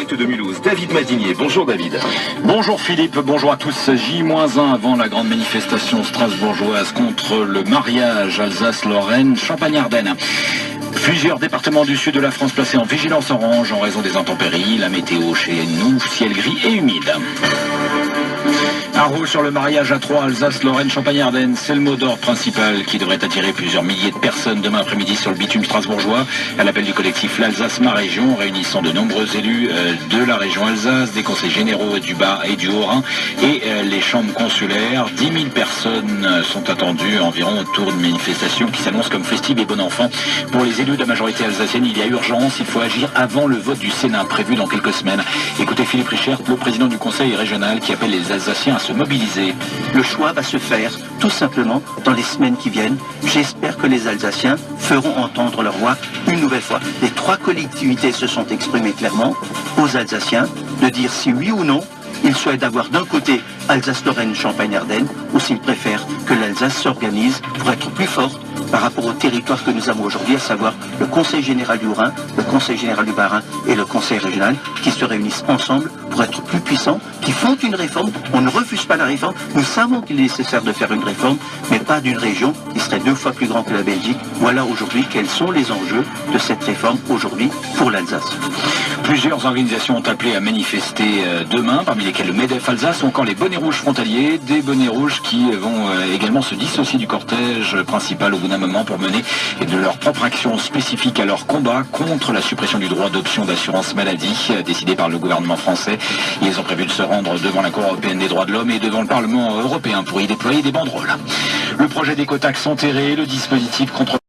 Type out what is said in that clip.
Direct de Mulhouse, David Madinier. Bonjour David. Bonjour Philippe, bonjour à tous. J-1 avant la grande manifestation strasbourgeoise contre le mariage Alsace-Lorraine, Champagne-Ardenne. Plusieurs départements du sud de la France placés en vigilance orange en raison des intempéries. La météo chez nous, ciel gris et humide. Un rouge sur le mariage à Troyes, Alsace, Lorraine, Champagne-Ardenne. C'est le mot d'ordre principal qui devrait attirer plusieurs milliers de personnes demain après-midi sur le bitume strasbourgeois. À l'appel du collectif l'Alsace Ma Région, réunissant de nombreux élus de la région Alsace, des conseils généraux du Bas et du Haut-Rhin et les chambres consulaires. 10 000 personnes sont attendues environ autour d'une manifestation qui s'annonce comme festive et bon enfant. Pour les élus de la majorité alsacienne, il y a urgence, il faut agir avant le vote du Sénat prévu dans quelques semaines. Écoutez Philippe Richert, le président du conseil régional qui appelle les Alsaciens à se mobiliser. Le choix va se faire tout simplement dans les semaines qui viennent. J'espère que les Alsaciens feront entendre leur voix une nouvelle fois. Les trois collectivités se sont exprimées clairement aux Alsaciens de dire si oui ou non ils souhaitent avoir d'un côté Alsace-Lorraine, Champagne-Ardenne, ou s'ils préfèrent que l'Alsace s'organise pour être plus forte par rapport au territoire que nous avons aujourd'hui, à savoir le Conseil général du Rhin, le Conseil général du Bas-Rhin et le Conseil régional, qui se réunissent ensemble pour être plus puissants, qui font une réforme. On ne refuse pas la réforme. Nous savons qu'il est nécessaire de faire une réforme, mais pas d'une région qui serait 2 fois plus grande que la Belgique. Voilà aujourd'hui quels sont les enjeux de cette réforme aujourd'hui pour l'Alsace. Plusieurs organisations ont appelé à manifester demain, parmi lesquelles le MEDEF Alsace ou encore les bonnets rouges frontaliers, des bonnets rouges qui vont également se dissocier du cortège principal au bout d'un moment pour mener de leur propre action spécifique à leur combat contre la suppression du droit d'option d'assurance maladie décidé par le gouvernement français. Ils ont prévu de se rendre devant la Cour européenne des droits de l'homme et devant le Parlement européen pour y déployer des banderoles. Le projet d'écotaxe enterré, le dispositif contre